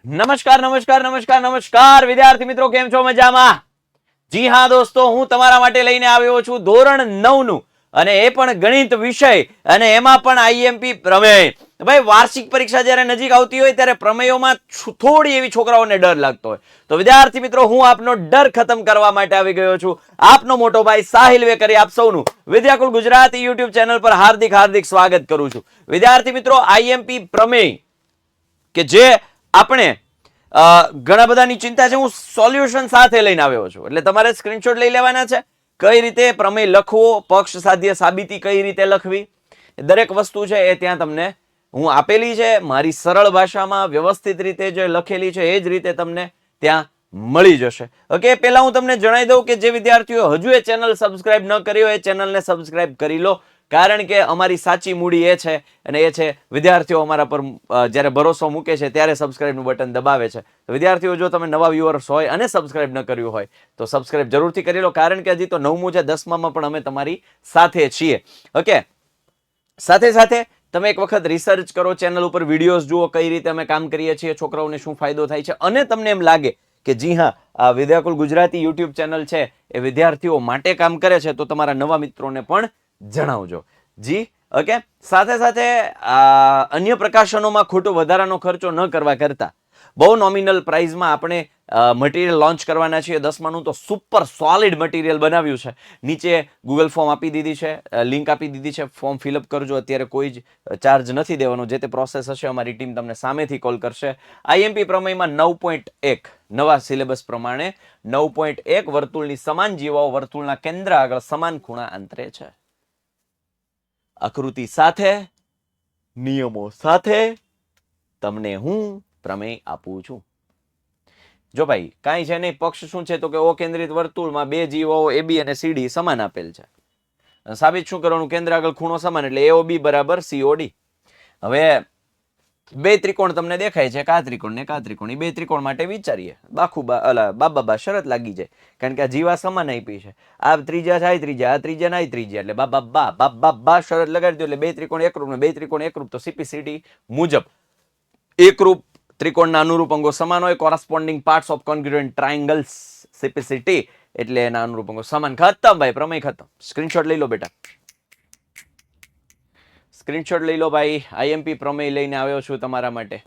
નમસ્કાર નમસ્કાર નમસ્કાર નમસ્કાર વિદ્યાર્થી મિત્રો, કેમ છો? મજામાં? જી હા દોસ્તો, હું તમારા માટે લઈને આવ્યો છું ધોરણ 9 નું, અને એ પણ ગણિત વિષય, અને એમાં પણ આઈએમપી પ્રમેય. ભાઈ, વાર્ષિક પરીક્ષા જ્યારે નજીક આવતી હોય ત્યારે પ્રમેયોમાં થોડી એવી છોકરાઓને ડર લાગતો હોય, તો વિદ્યાર્થી મિત્રો, હું આપનો ડર ખતમ કરવા માટે આવી ગયો છું. આપનો મોટો ભાઈ સાહિલ વેકરી આપ સૌનું વિદ્યાકુલ ગુજરાતી યુટ્યુબ ચેનલ પર હાર્દિક હાર્દિક સ્વાગત કરું છું. વિદ્યાર્થી મિત્રો, આઈએમપી પ્રમેય કે જે આપણે ઘણા બધાની ચિંતા છે, હું સોલ્યુશન સાથે લઈને આવ્યો છું. એટલે તમારે સ્ક્રીનશોટ લઈ લેવાના છે. કઈ રીતે પ્રમેય લખવો, પક્ષ સાધ્ય સાબિતી કઈ રીતે લખવી, દરેક વસ્તુ છે એ ત્યાં તમને હું આપેલી છે. મારી સરળ ભાષામાં વ્યવસ્થિત રીતે જે લખેલી છે એ જ રીતે તમને ત્યાં મળી જશે. ઓકે, પહેલા હું તમને જણાવી દઉં કે જે વિદ્યાર્થીઓ હજુ એ ચેનલ સબસ્ક્રાઇબ ન કરી હોય એ ચેનલને સબસ્ક્રાઇબ કરી લો, કારણ કે અમારી સાચી મૂડી એ છે, અને એ છે વિદ્યાર્થીઓ અમારા પર જ્યારે ભરોસો મૂકે છે ત્યારે સબસ્ક્રાઇબનું બટન દબાવે છે. તો વિદ્યાર્થીઓ, જો તમે નવા વ્યુઅર્સ હોય અને સબસ્ક્રાઇબ ન કર્યું હોય તો સબસ્ક્રાઇબ જરૂરથી કરી લો, કારણ કે હજી તો 9મું છે, 10મામાં પણ અમે તમારી સાથે છીએ. ઓકે, સાથે સાથે તમે એક વખત રિસર્ચ કરો, ચેનલ ઉપર વિડીયોઝ જુઓ, કઈ રીતે અમે કામ કરીએ છીએ, છોકરાઓને શું ફાયદો થાય છે, અને તમને એમ લાગે કે જી હા, આ વિદ્યાકુલ ગુજરાતી યુટ્યુબ ચેનલ છે એ વિદ્યાર્થીઓ માટે કામ કરે છે, તો તમારા નવા મિત્રોને પણ જણાવજો. જી ઓકે, સાથે સાથે અન્ય પ્રકાશનોમાં ખોટો વધારાનો ખર્ચો ન કરવા કરતા બહુ નોમિનલ પ્રાઇઝમાં આપણે મટીરિયલ લોન્ચ કરવાના છીએ. 10માનું તો સુપર સોલિડ મટીરિયલ બનાવ્યું છે. નીચે ગૂગલ ફોર્મ આપી દીધી છે, લિંક આપી દીધી છે, ફોર્મ ફિલઅપ કરજો. અત્યારે કોઈ જ ચાર્જ નથી દેવાનો. જે તે પ્રોસેસ હશે અમારી ટીમ તમને સામેથી કોલ કરશે. આઈએમપી પ્રમેયમાં 9.1 નવા સિલેબસ પ્રમાણે 9.1 વર્તુળની સમાન જીવાઓ વર્તુળના કેન્દ્ર આગળ સમાન ખૂણા અંતરે છે. આકૃતિ સાથે, નિયમો સાથે તમને હું પ્રમેય આપું છું. જો ભાઈ, કાંઈ છે નહીં, પક્ષ શું છે તો કે ઓ કેન્દ્રિત વર્તુળમાં બે જીવાઓ એબી અને સીડી સમાન આપેલ છે. સાબિત શું કરવાનું? કેન્દ્ર આગળ ખૂણો સમાન, એટલે એઓબી બરાબર સીઓડી. હવે બે ત્રિકોણ તમને દેખાય છે, કા ત્રિકોણ ને કા ત્રિકોણ. એ બે ત્રિકોણ માટે વિચારીએ. બાબા શરત લાગી જાય, કારણ કે આ જીવા સમાન આપી છે. આ ત્રિજ્યા છે, આ ત્રિજ્યા, આ ત્રિજ્યા ના ત્રિજ્યા, એટલે બાબા શરત લગાડી દો, એટલે બે ત્રિકોણ એકરૂપ ને બે ત્રિકોણ એકરૂપ. તો સીપીસીટી મુજબ એકરૂપ ત્રિકોણના અનુરૂપ અંગો સમાન હોય. Corresponding parts of congruent triangles, CPCT, એટલે એના અનુરૂપ અંગો સમાન. ખતમ ભાઈ, પ્રમેય ખતમ. સ્ક્રીનશોટ લઈ લો બેટા, સ્ક્રીનશોટ લઈ લો ભાઈ. આઈએમપી પ્રમેય લઈને આવ્યો છું તમારા માટે.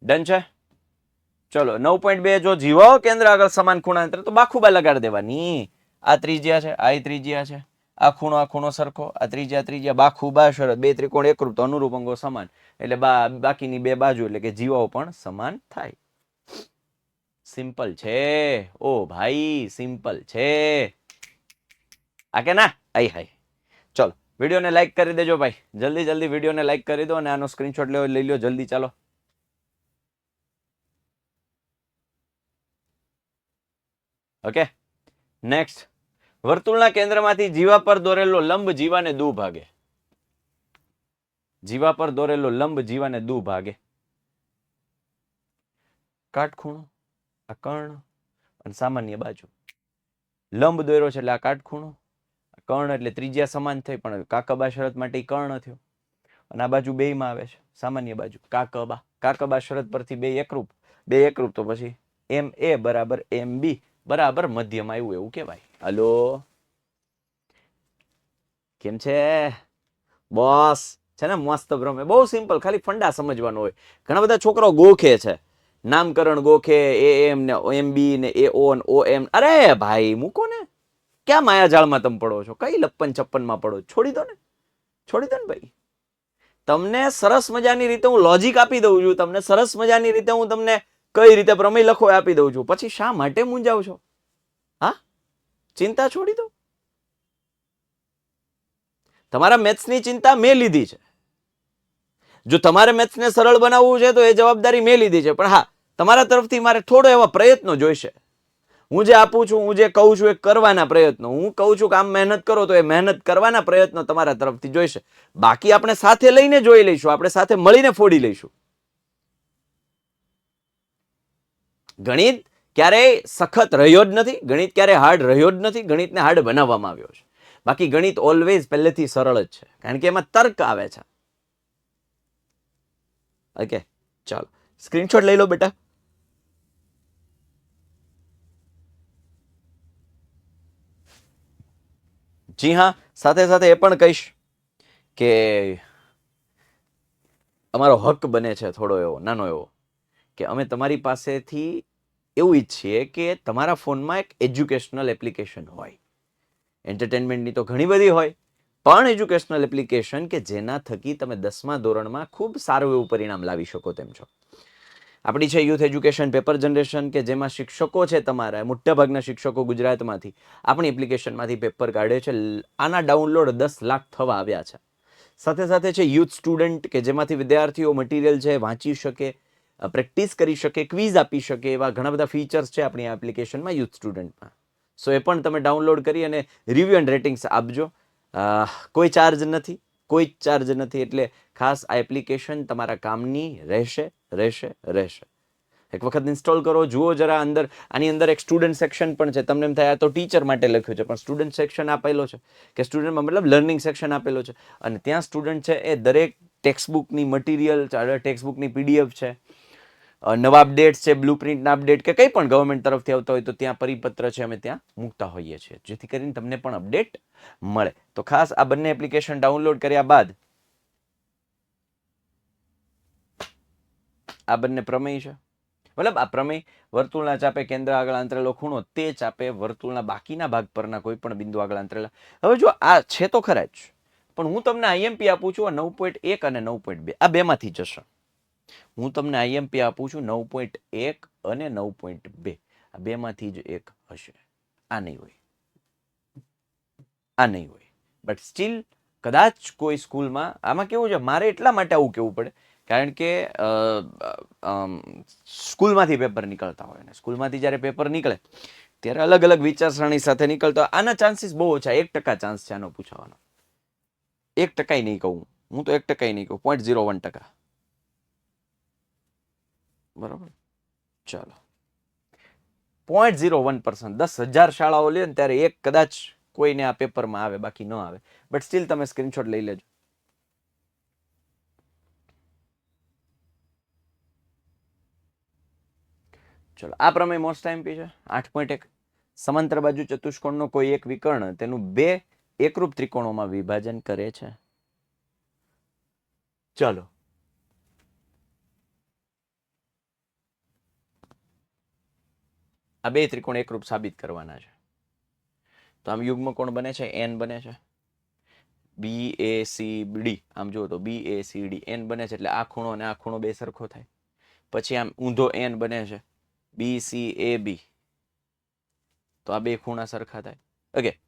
ડન છે? ચલો, 9.2 જો જીવાઓ કેન્દ્ર આગળ સમાન ખૂણા અંતરે, તો બાખુબા લગાડી દેવાની. આ ત્રિજ્યા છે, આ ત્રિજ્યા છે, આ ખૂણો સરખો, આ ત્રિજ્યા, બાખુબા શરત, બે ત્રિકોણ એકરૂપ તો અનુરૂપ અંગો સમાન, એટલે બાકીની બે બાજુ, એટલે કે જીવાઓ પણ સમાન થાય. સિમ્પલ છે ઓ ભાઈ, સિમ્પલ છે. આ કે ના? આઈ હાય. ચલો, વિડીયોને લાઈક કરી દેજો ભાઈ, જલ્દી જલ્દી વિડીયોને લાઈક કરી દો, અને આનો સ્ક્રીનશોટ લઈ લો જલ્દી. ચાલો, ઓકે. નેક્સ્ટ, વર્તુળના કેન્દ્રમાંથી જીવા પર દોરેલો લંબ જીવાને દુ ભાગે. જીવા પર દોરેલો લંબ જીવાને દુ ભાગે. કાટખૂણો, આ કર્ણ અને સામાન્ય બાજુ. લંબ દોર્યો છે એટલે આ કાટખૂણો, કર્ણ એટલે ત્રિજ્યા સમાન થઈ, પણ કાકબા શરત માટે કર્ણ થયો. અને આ બાજુ બે માં આવે છે, સામાન્ય બાજુ કાકબા શરત પરથી બે એકરૂપ, તો પછી એમ એ બરાબર એમ બી બરાબર મધ્યમાં આવ્યું એવું કહેવાય. હલો, કેમ છે બોસ? છે ને મસ્ત પ્રમેય, બહુ સિમ્પલ, ખાલી ફંડા સમજવાનો હોય. ઘણા બધા છોકરાઓ ગોખે છે, નામકરણ ગોખે, એમ ને એમ બી ને એઓ ને ઓ એમ. અરે ભાઈ મૂકો ને, ક્યાં માયાજાળમાં તમે પડો છો? કઈ 56 માં પડો? છોડી દો ને ભાઈ. તમને સરસ મજાની રીતે હું લોજિક આપી દઉં છું, તમને સરસ મજાની રીતે હું તમને કઈ રીતે પ્રમેય લખો આપી દઉં છું. પછી શા માટે મૂંઝાવ છો? હા, ચિંતા છોડી દો. તમારા મેથ્સની ચિંતા મેં લીધી છે. જો તમારે મેથ્સને સરળ બનાવવું છે તો એ જવાબદારી મેં લીધી છે, પણ હા, તમારા તરફથી મારે થોડો એવા પ્રયત્નો જોઈશે. હું જે આપું છું, હું જે કહું છું એ કરવાના પ્રયત્નો. હું કહું છું કે આમ મહેનત કરો, તો એ મહેનત કરવાના પ્રયત્નો તમારા તરફથી જોઈશે. બાકી આપણે સાથે લઈને જોઈ લઈશું, આપણે સાથે મળીને ફોડી લઈશું. ગણિત ક્યારેય સખત રહ્યો જ નથી, ગણિત ક્યારેય હાર્ડ રહ્યો જ નથી. ગણિતને હાર્ડ બનાવવામાં આવ્યો છે. બાકી ગણિત ઓલવેઝ પહેલેથી સરળ જ છે, કારણ કે એમાં તર્ક આવે છે. ઓકે, ચાલો સ્ક્રીનશોટ લઈ લો બેટા. જી હા, સાથે સાથે એ પણ કહીશ કે અમારો હક બને છે થોડો એવો નાનો એવો કે અમે તમારી પાસેથી એવું ઈચ્છીએ કે તમારા ફોનમાં એક એજ્યુકેશનલ એપ્લિકેશન હોય. એન્ટરટેનમેન્ટની તો ઘણી બધી હોય, પણ એજ્યુકેશનલ એપ્લિકેશન કે જેના થકી તમે 10મા ધોરણમાં ખૂબ સારું એવું પરિણામ લાવી શકો તેમ છો. આપણી છે યુથ એજ્યુકેશન પેપર જનરેશન કે જેમાં શિક્ષકો છે તમારા મોટાભાગના શિક્ષકો ગુજરાતમાંથી આપણી એપ્લિકેશનમાંથી પેપર કાઢે છે. આના ડાઉનલોડ 10 લાખ થવા આવ્યા છે. સાથે સાથે છે યુથ સ્ટુડન્ટ કે જેમાંથી વિદ્યાર્થીઓ મટીરિયલ છે વાંચી શકે, પ્રેક્ટિસ કરી શકે, ક્વિઝ આપી શકે, એવા ઘણા બધા ફીચર્સ છે આપણી આ એપ્લિકેશનમાં યુથ સ્ટુડન્ટમાં. સો એ પણ તમે ડાઉનલોડ કરી અને રિવ્યુ એન્ડ રેટિંગ્સ આપજો. કોઈ ચાર્જ નથી, કોઈ જ ચાર્જ નથી. એટલે ખાસ આ એપ્લિકેશન તમારા કામની રહેશે રહેશે રહેશે. એક વખત ઇન્સ્ટોલ કરો, જુઓ જરા અંદર. આની અંદર એક સ્ટુડન્ટ સેક્શન પણ છે. તમને એમ થાય આ તો ટીચર માટે લખ્યું છે, પણ સ્ટુડન્ટ સેક્શન આપેલો છે કે સ્ટુડન્ટમાં મતલબ લર્નિંગ સેક્શન આપેલો છે. અને ત્યાં સ્ટુડન્ટ છે એ દરેક ટેક્સ્ટબુકની મટીરિયલ, ટેક્સ્ટબુકની પીડીએફ છે, નવા અપડેટ્સ છે, બ્લુ પ્રિન્ટના અપડેટ કે કંઈ પણ ગવર્મેન્ટ તરફથી આવતા હોય તો ત્યાં પરિપત્ર છે અમે ત્યાં મૂકતા હોઈએ છીએ, જેથી કરીને તમને પણ અપડેટ મળે. તો ખાસ આ બંને એપ્લિકેશન ડાઉનલોડ કર્યા બાદ આ બંને પ્રમેય છે, મતલબ આ પ્રમેય વર્તુળના ચાપે કેન્દ્ર આગળ આંતરેલો ખૂણો તે ચાપે વર્તુળના બાકીના ભાગ પરના કોઈ પણ બિંદુ આગળ આંતરેલા. હવે જો આ છે તો ખરા જ, પણ હું તમને આઈએમપી આપું છું આ 9.1 અને 9.2 આ બેમાંથી જશે. હું તમને આઈએમપી આપું છું 9.1 અને 9.2 આ બેમાંથી જ એક હશે. આ નહીં હોય, આ નહીં હોય. બટ સ્ટીલ કદાચ કોઈ સ્કૂલમાં આમાં કેવું છે, મારે એટલા માટે આવું કહેવું પડે કારણ કે સ્કૂલમાંથી પેપર નીકળતા હોય ને સ્કૂલમાંથી જ્યારે પેપર નીકળે ત્યારે અલગ અલગ વિચારસરણી સાથે નીકળતા હોય. આના ચાન્સીસ બહુ ઓછા, 1% ચાન્સ છે આનો પૂછવાનો. 1% નહીં કહું હું તો, 1% નહીં કહું, 0.01%. બરાબર, ચાલો 0.01%. 10,000 શાળાઓ લે ને ત્યારે એક કદાચ કોઈને આ પેપરમાં આવે, બાકી ન આવે. બટ સ્ટીલ તમે સ્ક્રીનશોટ લઈ લેજો. ચલો, આ પ્રમેય મોસ્ટ આઈએમપી છે. 8.1 સમાંતર બાજુ ચતુષ્કોણનો કોઈ એક વિકર્ણ તેનું 2 એકરૂપ ત્રિકોણોમાં વિભાજન કરે છે. ચલો, આ 2 ત્રિકોણ એકરૂપ સાબિત કરવાના છે. તો આમ યુગ્મ કોણ બને છે? n બને છે. BACD આમ જુઓ તો BACD n બને છે, એટલે આ ખૂણો અને આ ખૂણો બે સરખો થાય. પછી આમ ઊંધો n બને છે BCAB, તો આ બે ખૂણા સરખા થાય. ઓકે,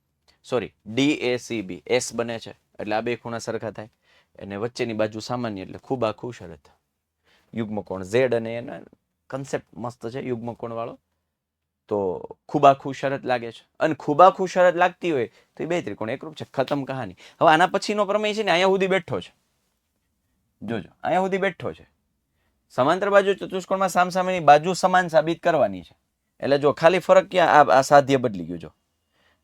સોરી, DACB S બને છે, એટલે આ બે ખૂણા સરખા થાય. અને વચ્ચેની બાજુ સામાન્ય, એટલે ખૂબ આખું શરત. યુગ્મકોણ Z અને એના કન્સેપ્ટ મસ્ત છે યુગ્મકોણ વાળો. તો ખૂબ આખું શરત લાગે છે, અને ખૂબ આખું શરત લાગતી હોય તો એ બે ત્રિકોણ એકરૂપ છે. ખતમ કહાની. હવે આના પછીનો પ્રમેય છે ને અહીંયા સુધી બેઠો છે, જોજો અહીંયા સુધી બેઠો છે. સમાંતર બાજુ ચતુષ્કોણમાં સામસામેની બાજુ સમાન સાબિત કરવાની છે. એટલે જો ખાલી ફરક ક્યાં, આ સાધ્ય બદલી ગયું. જો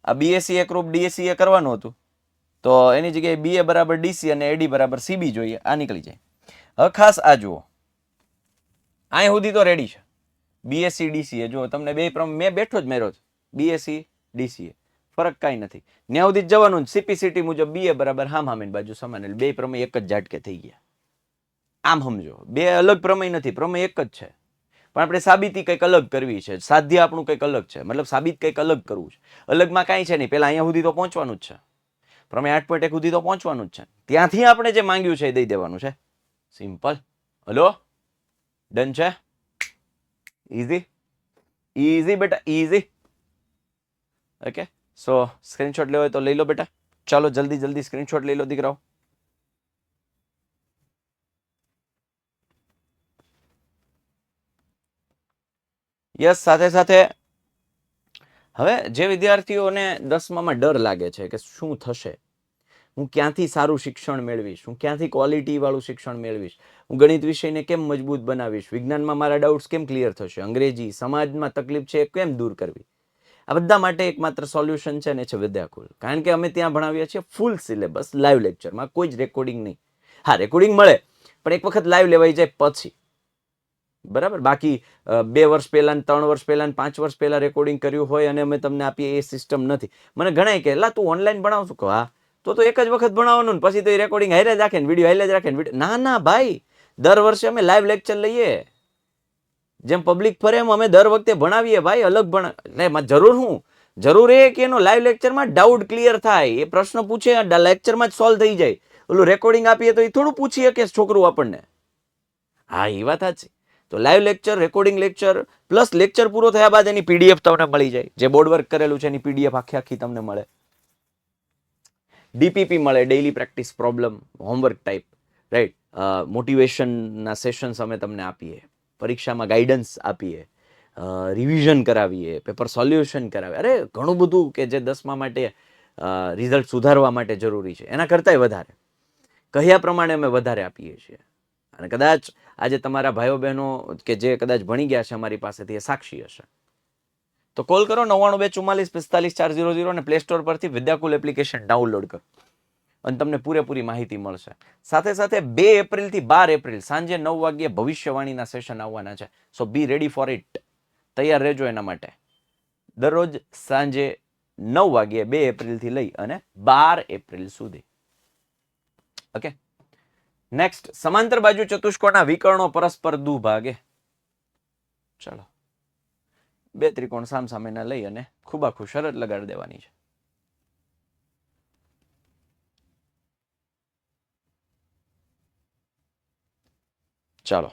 આ BAC એકરૂપ DAC કરવાનું હતું તો એની જગ્યાએ BA બરાબર DC અને AD બરાબર CB જોઈએ, આ નીકળી જાય. હવે ખાસ આ જુઓ, અહીંયા સુધી તો રેડી છે. BAC DCA જો તમને બે મેં બેઠો જ મેરો છે. BAC DCA ફરક કાંઈ નથી. ન્યા સુધી જવાનું. CPCT મુજબ BA બરાબર હામેની બાજુ સમાન, એટલે બે પ્રમેય એક જ ઝાટકે થઈ ગયા. આમ સમજો, બે અલગ પ્રમેય નથી, પ્રમેય એક જ છે, પણ આપણે સાબિતી કંઈક અલગ કરવી છે. સાધ્ય આપણું કંઈક અલગ છે, મતલબ સાબિત કંઈક અલગ કરવું છે. અલગમાં કાંઈ છે નહીં, પેલા અહીંયા સુધી તો પહોંચવાનું જ છે. પ્રમેય 8.1 સુધી તો પહોંચવાનું જ છે. ત્યાંથી આપણે જે માંગ્યું છે એ દઈ દેવાનું છે. સિમ્પલ. હલો, ડન છે? ઇઝી ઇઝી બેટા, ઇઝી. ઓકે, સો સ્ક્રીનશોટ લેવો હોય તો લઈ લો બેટા. ચાલો જલ્દી જલ્દી સ્ક્રીનશોટ લઈ લો દીકરાઓ. યસ, સાથે સાથે હવે જે વિદ્યાર્થીઓને 10મામાં ડર લાગે છે કે શું થશે, હું ક્યાંથી સારું શિક્ષણ મેળવીશ, હું ક્યાંથી ક્વોલિટી વાળું શિક્ષણ મેળવીશ, હું ગણિત વિષયને કેમ મજબૂત બનાવીશ, વિજ્ઞાનમાં મારા ડાઉટ્સ કેમ ક્લિયર થશે, અંગ્રેજી, સમાજમાં તકલીફ છે એ કેમ દૂર કરવી, આ બધા માટે એકમાત્ર સોલ્યુશન છે ને છે વિદ્યાકુલ. કારણ કે અમે ત્યાં ભણાવીએ છીએ ફૂલ સિલેબસ લાઈવ લેક્ચરમાં, કોઈ જ રેકોર્ડિંગ નહીં. હા, રેકોર્ડિંગ મળે પણ એક વખત લાઈવ લેવાઈ જાય પછી. બરાબર. બાકી 2 વર્ષ પહેલા, 3 વર્ષ પહેલા, 5 વર્ષ પહેલા રેકોર્ડિંગ કર્યું હોય અને અમે તમને આપીએ એ સિસ્ટમ નથી. મને ઘણાય કે લા તું ઓનલાઈન ભણાવશું કે હા, તો એક જ વખત ભણાવવાનું ને પછી તો એ રેકોર્ડિંગ હારે જ રાખે ને વિડીયો હારે જ રાખે ને ના ના ભાઈ, દર વર્ષે અમે લાઈવ લેક્ચર લઈએ, જેમ પબ્લિક ફરે એમ અમે દર વખતે ભણાવીએ ભાઈ. અલગ એટલે જરૂર હું જરૂર એ કે એનો લાઈવ લેક્ચરમાં ડાઉટ ક્લિયર થાય, એ પ્રશ્ન પૂછે લેક્ચરમાં જ સોલ્વ થઈ જાય. ઓલું રેકોર્ડિંગ આપીએ તો એ થોડું પૂછીએ કે છોકરું આપણને. હા એ વાત જ છે. તો live lecture, recording lecture plus lecture પૂરો થયા બાદ એની પીડીએફ તમને મળી જાય, જે બોર્ડ વર્ક કરેલું છે એની પીડીએફ આખી તમને મળે. ડીપીપી મળે, daily practice problem, homework type, right. મોટિવેશનના સેશન્સ અમે તમને આપીએ, પરીક્ષામાં ગાઈડન્સ આપીએ, રિવિઝન કરાવીએ, પેપર સોલ્યુશન કરાવીએ. અરે ઘણું બધું કે જે 10મા માટે રિઝલ્ટ સુધારવા માટે જરૂરી છે, એના કરતાંય વધારે કહ્યા પ્રમાણે અમે વધારે આપીએ છીએ. અને કદાચ આજે તમારા ભાઈઓ બહેનો કે જે કદાચ ભણી ગયા છે અમારી પાસેથી એ સાક્ષી હશે. તો કોલ કરો 9924455400 અને પ્લે સ્ટોર પરથી વિદ્યાકુલ એપ્લિકેશન ડાઉનલોડ કરો અને તમને પૂરેપૂરી માહિતી મળશે. સાથે સાથે 2 એપ્રિલથી 12 એપ્રિલ સાંજે 9 વાગ્યે ભવિષ્યવાણીના સેશન આવવાના છે. સો બી રેડી ફોર ઇટ. તૈયાર રહેજો એના માટે. દરરોજ સાંજે 9 વાગ્યે 2 એપ્રિલથી લઈ અને 12 એપ્રિલ સુધી. ઓકે. નેક્સ્ટ, સમાંતર બાજુ ચતુષ્કોણના વિકર્ણો પરસ્પર દુભાગે. ચલો, 2 ત્રિકોણ સામસામેના લઈ અને ખૂબાખૂબ શરત લગાડી દેવાની છે. ચાલો,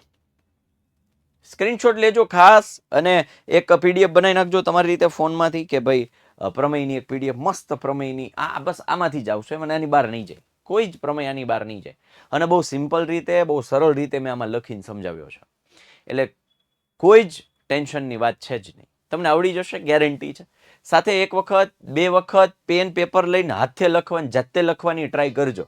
સ્ક્રીનશોટ લેજો ખાસ અને એક પીડીએફ બનાવી નાખજો તમારી રીતે ફોનમાંથી કે ભાઈ પ્રમેયની એક પીડીએફ મસ્ત પ્રમેયની, આ બસ આમાંથી જ આવશે, મને આની બહાર નહીં જાય, કોઈ જ પ્રમેય આની બહાર નહીં જાય. અને બહુ સિમ્પલ રીતે, બહુ સરળ રીતે મેં આમાં લખીને સમજાવ્યો છે, એટલે કોઈ જ ટેન્શનની વાત છે જ નહીં. તમને આવડી જશે, ગેરંટી છે. સાથે 1 વખત 2 વખત પેન પેપર લઈને હાથે લખવાની, જાતે લખવાની ટ્રાય કરજો.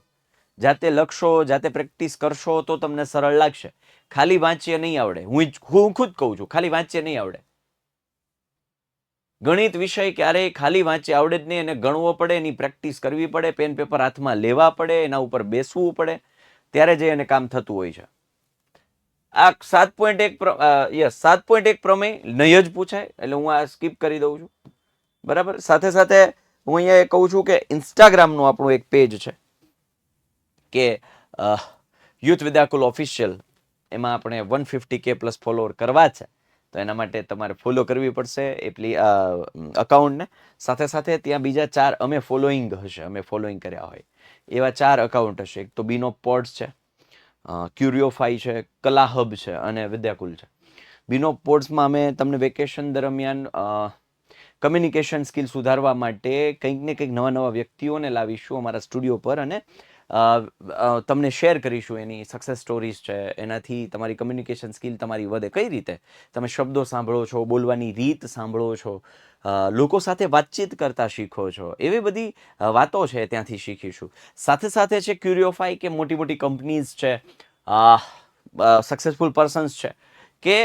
જાતે લખશો, જાતે પ્રેક્ટિસ કરશો તો તમને સરળ લાગશે. ખાલી વાંચીએ નહીં આવડે. હું ખુદ કહું છું, ખાલી વાંચીએ નહીં આવડે. ગણિત વિષય ક્યારેય ખાલી વાંચી આવડે જ નહીં, એને ગણવો પડે, એની પ્રેક્ટિસ કરવી પડે, પેન પેપર હાથમાં લેવા પડે, એના ઉપર બેસવું પડે, ત્યારે જે એને કામ થતું હોય છે. આ 7.1 પ્રમેય નહીં જ પૂછાય, એટલે હું આ સ્કીપ કરી દઉં છું. બરાબર. સાથે સાથે હું અહીંયા કહું છું કે ઇન્સ્ટાગ્રામનું આપણું એક પેજ છે કે યુથ વિદ્યાકુલ ઓફિશિયલ, એમાં આપણે 150K પ્લસ ફોલોઅર કરવા છે. તો એના માટે તમારે ફોલો કરવી પડશે અકાઉન્ટને. સાથે સાથે ત્યાં બીજા 4 અમે ફોલોઈંગ હશે, અમે ફોલોઈંગ કર્યા હોય એવા 4 અકાઉન્ટ હશે. એક તો બીનો પોડ્સ છે, ક્યુરિયોફાઈ છે, કલા હબ છે અને વિદ્યાકુલ છે. બીનો પોડ્સમાં અમે તમને વેકેશન દરમિયાન કમ્યુનિકેશન સ્કિલ સુધારવા માટે કંઈક ને કંઈક નવા વ્યક્તિઓને લાવીશું અમારા સ્ટુડિયો પર અને તમને શેર કરીશું એની સક્સેસ સ્ટોરીઝ છે. એનાથી તમારી કમ્યુનિકેશન સ્કિલ તમારી વધે. કઈ રીતે? તમે શબ્દો સાંભળો છો, બોલવાની રીત સાંભળો છો, લોકો સાથે વાતચીત કરતા શીખો છો, એવી બધી વાતો છે ત્યાંથી શીખીશું. સાથે સાથે છે ક્યુરિયોફાઈ, કે મોટી કંપનીઝ છે, સક્સેસફુલ પર્સન્સ છે, કે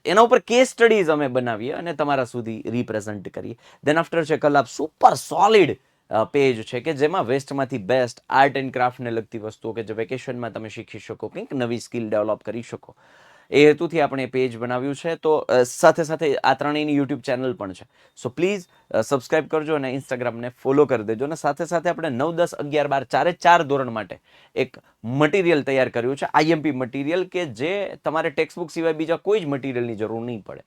એના ઉપર કેસ સ્ટડીઝ અમે બનાવીએ અને તમારા સુધી રિપ્રેઝન્ટ કરીએ. દેન આફ્ટર છે કલાપ, સુપર સોલિડ પેજ છે કે જેમાં વેસ્ટમાંથી બેસ્ટ આર્ટ એન્ડ ક્રાફ્ટને લગતી વસ્તુઓ કે જે વેકેશનમાં તમે શીખી શકો, કંઈક નવી સ્કિલ ડેવલપ કરી શકો, એ હેતુથી આપણે પેજ બનાવ્યું છે. તો સાથે સાથે આ ત્રણેયની યુટ્યુબ ચેનલ પણ છે. સો પ્લીઝ સબસ્ક્રાઇબ કરજો અને ઇન્સ્ટાગ્રામને ફોલો કરી દેજો. અને સાથે સાથે આપણે 9, 10, 11, 12 ચારે 4 ધોરણ માટે એક મટીરિયલ તૈયાર કર્યું છે, આઈએમપી મટીરિયલ, કે જે તમારે ટેક્સ્ટબુક સિવાય બીજા કોઈ જ મટીરિયલની જરૂર નહીં પડે.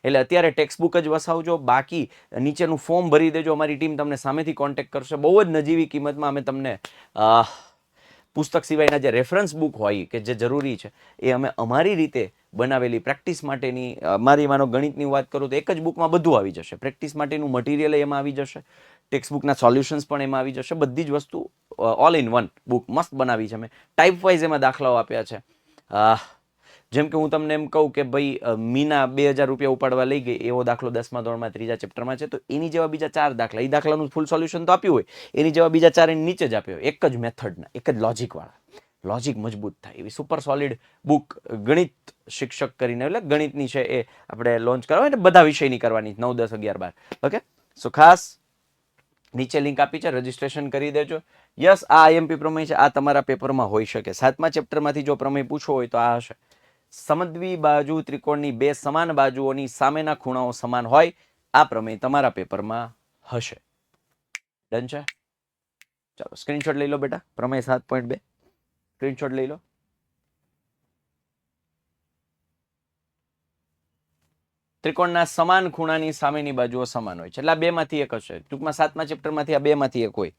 એટલે અત્યારે ટેક્સ્ટબુક જ વસાવજો, બાકી નીચેનું ફોર્મ ભરી દેજો, અમારી ટીમ તમને સામેથી કોન્ટેક્ટ કરશે. બહુ જ નજીવી કિંમતમાં અમે તમને પુસ્તક સિવાયના જે રેફરન્સ બુક હોય કે જે જરૂરી છે એ અમે અમારી રીતે બનાવેલી પ્રેક્ટિસ માટેની, મારી માનો ગણિતની વાત કરું તો એક જ બુકમાં બધું આવી જશે. પ્રેક્ટિસ માટેનું મટીરિયલ એમાં આવી જશે, ટેક્સ્ટબુકના સોલ્યુશન્સ પણ એમાં આવી જશે, બધી જ વસ્તુ ઓલ ઇન વન બુક મસ્ત બનાવી છે. અમે ટાઈપ વાઇઝ એમાં દાખલાઓ આપ્યા છે. જેમ કે હું તમને એમ કહું કે ભાઈ મીના 2000 રૂપિયા ઉપાડવા લઈ ગઈ, એવો દાખલો 10મા ધોરણમાં 3જા ચેપ્ટરમાં છે, તો એની જેવા બીજા 4 દાખલા, એ દાખલાનું ફૂલ સોલ્યુશન તો આપ્યું હોય, એની જેવા બીજા 4 એની નીચે જ આપ્યો, એક જ મેથડના, એક જ લોજિકવાળા. લોજિક મજબૂત થાય એવી સુપર સોલિડ બુક ગણિત શિક્ષક કરીને, એટલે ગણિતની છે એ આપણે લોન્ચ કરવા, એટલે બધા વિષયની કરવાની 9, 10, 11, 12. ઓકે. સો ખાસ નીચે લિંક આપી છે, રજીસ્ટ્રેશન કરી દેજો. યસ, આ આઈએમપી પ્રમેય છે, આ તમારા પેપરમાં હોઈ શકે. 7મા ચેપ્ટરમાંથી જો પ્રમેય પૂછવો હોય તો આ હશે. સમદ્વિ બાજુ ત્રિકોણની બે સમાન બાજુઓની સામેના ખૂણાઓ સમાન હોય આ પ્રમેય તમારા પેપરમાં હશે. ડન છે? ચાલો સ્ક્રીનશોટ લઈ લો બેટા. પ્રમેય 7.2 સ્ક્રીનશોટ લઈ લો. ત્રિકોણના સમાન ખૂણાની સામેની બાજુઓ સમાન હોય છે એટલે આ બેમાંથી એક હશે. ટૂંકમાં 7મા ચેપ્ટરમાંથી આ બેમાંથી એક હોય.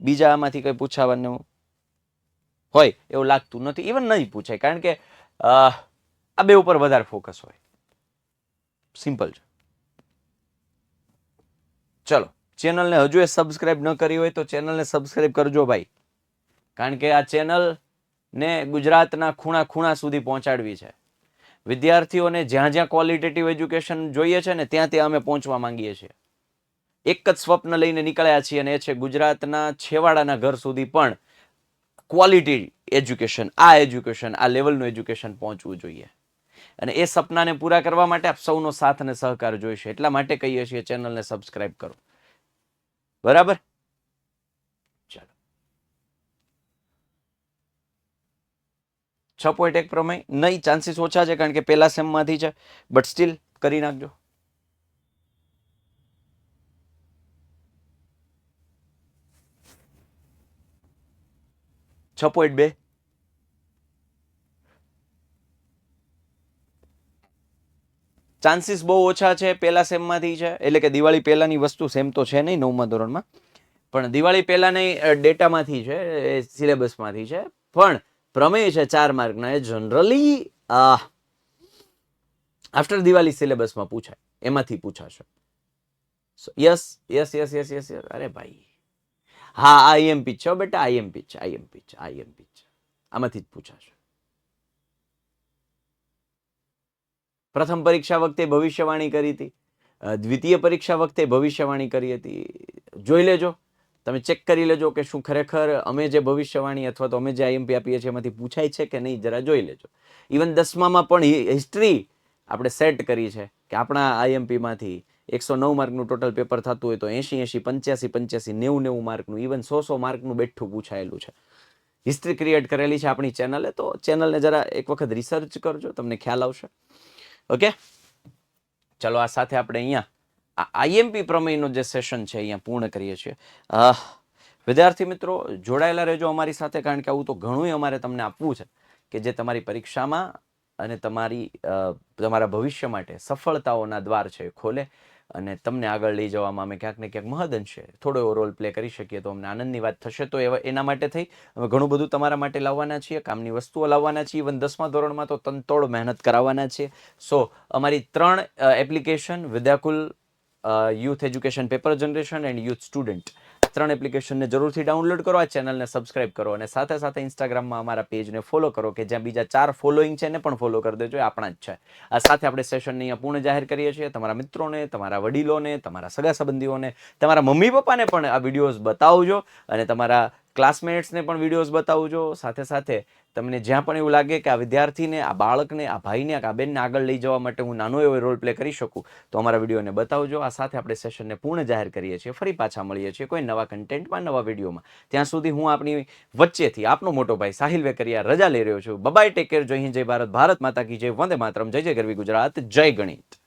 બીજા આમાંથી કંઈ પૂછાવાનું હોય એવું લાગતું નથી. ઇવન નહીં પૂછાય કારણ કે આ બે ઉપર વધારે ફોકસ હોય. સિમ્પલ છે. ચલો ચેનલને હજુ એ સબસ્ક્રાઇબ ન કરી હોય તો ચેનલને સબસ્ક્રાઇબ કરજો ભાઈ, કારણ કે આ ચેનલને ગુજરાતના ખૂણા ખૂણા સુધી પહોંચાડવી છે. વિદ્યાર્થીઓને જ્યાં જ્યાં ક્વોલિટેટિવ એજ્યુકેશન જોઈએ છે ને ત્યાં ત્યાં અમે પહોંચવા માંગીએ છીએ. એક જ સ્વપ્ન લઈને નીકળ્યા છીએ અને એ છે ગુજરાતના છેવાડાના ઘર સુધી પણ ક્વોલિટી એજ્યુકેશન, આ લેવલનું એજ્યુકેશન પહોંચવું જોઈએ. અને એ સપનાને પૂરા કરવા માટે આપ સૌનો સાથ અને સહકાર જોઈશે. એટલા માટે કહીએ છીએ ચેનલને સબસ્ક્રાઇબ કરો. બરાબર? ચાલો 6.1 પ્રમેય નહીં, ચાન્સીસ ઓછા છે કારણ કે પહેલા સેમમાંથી છે, બટ સ્ટીલ કરી નાખજો. ચાન્સીસ બહુ ઓછા છે, પહેલા સેમમાંથી છે, એટલે કે દિવાળી પહેલાની વસ્તુ સેમ તો છે નહીં 9મા ધોરણમાં, પણ દિવાળી પહેલાની ડેટામાંથી છે, સિલેબસમાંથી છે. પણ પ્રમેય છે 4 માર્કના, એ જનરલી આફ્ટર દિવાળી સિલેબસમાં પૂછાય, એમાંથી પૂછાશે. Yes yes yes yes yes yes. અરે ભાઈ હા, આઈએમપી છે બેટા, આઈએમપી છે, આઈએમપી છે, આઈએમપી છે, આમાંથી જ પૂછાશે. પ્રથમ પરીક્ષા વખતે ભવિષ્યવાણી કરી હતી, દ્વિતીય પરીક્ષા વખતે ભવિષ્યવાણી કરી હતી. જોઈ લેજો, તમે ચેક કરી લેજો કે શું ખરેખર અમે જે ભવિષ્યવાણી અથવા તો અમે જે આઈએમપી આપીએ છીએ એમાંથી પૂછાય છે કે નહીં, જરા જોઈ લેજો. ઇવન 10મામાં પણ હિસ્ટ્રી આપણે સેટ કરી છે કે આપણા આઈએમપીમાંથી 109 માર્કનું ટોટલ પેપર થતું હોય તો 80 85 85 90 માર્કનું, ઇવન 100 માર્કનું બેઠું પૂછાયેલું છે. હિસ્ટ્રી ક્રિએટ કરેલી છે આપણી ચેનલે, તો ચેનલને જરા એક વખત રિસર્ચ કરજો, તમને ખ્યાલ આવશે. ઓકે, ચલો આ સાથે આપણે અહીંયા આઈએમપી પ્રમેયનો જે સેશન છે અહીંયા પૂર્ણ કરીએ છીએ. વિદ્યાર્થી મિત્રો જોડાયેલા રહેજો અમારી સાથે, કારણ કે આવું તો ઘણું અમારે તમને આપવું છે કે જે તમારી પરીક્ષામાં અને તમારા ભવિષ્ય માટે સફળતાઓના દ્વાર છે ખોલે અને તમને આગળ લઈ જવામાં અમે ક્યાંક ને ક્યાંક મહદઅંશે થોડો એવો રોલ પ્લે કરી શકીએ તો અમને આનંદની વાત થશે. તો એના માટે થઈ અમે ઘણું બધું તમારા માટે લાવવાના છીએ, કામની વસ્તુઓ લાવવાના છીએ. ઇવન 10મા ધોરણમાં તો તનતોડ મહેનત કરાવવાના છીએ. સો અમારી 3 application, Vidyakul youth education paper generation and youth student, 3 એપ્લિકેશનને જરૂરથી ડાઉનલોડ કરો, આ ચેનલને સબસ્ક્રાઇબ કરો અને સાથે સાથે ઇન્સ્ટાગ્રામમાં અમારા પેજને ફોલો કરો, કે જ્યાં બીજા 4 ફોલોઈંગ છે એને પણ ફોલો કરી દેજો, એ આપણા જ છે. આ સાથે આપણે સેશનને અહીંયા પૂર્ણ જાહેર કરીએ છીએ. તમારા મિત્રોને, તમારા વડીલોને, તમારા સગા સંબંધીઓને, તમારા મમ્મી પપ્પાને પણ આ વિડીયોઝ બતાવજો અને તમારા ક્લાસમેટ્સને પણ વિડીયોઝ બતાવજો. સાથે સાથે તમને જ્યાં પણ એવું લાગે કે આ વિદ્યાર્થીને, આ બાળકને, આ ભાઈને, આ બેનને આગળ લઈ જવા માટે હું નાનો એવો રોલ પ્લે કરી શકું તો અમારા વિડીયોને બતાવજો. આ સાથે આપણે સેશનને પૂર્ણ જાહેર કરીએ છીએ. ફરી પાછા મળીએ છીએ કોઈ નવા કન્ટેન્ટમાં, નવા વિડીયોમાં. ત્યાં સુધી હું આપની વચ્ચેથી આપનો મોટો ભાઈ સાહિલ વેકરિયા રજા લઈ રહ્યો છું. Bye, take care. જય હિન્દ, જય ભારત, ભારત માતા કી જય, વંદે માતરમ, જય જય ગરવી ગુજરાત, જય ગણિત.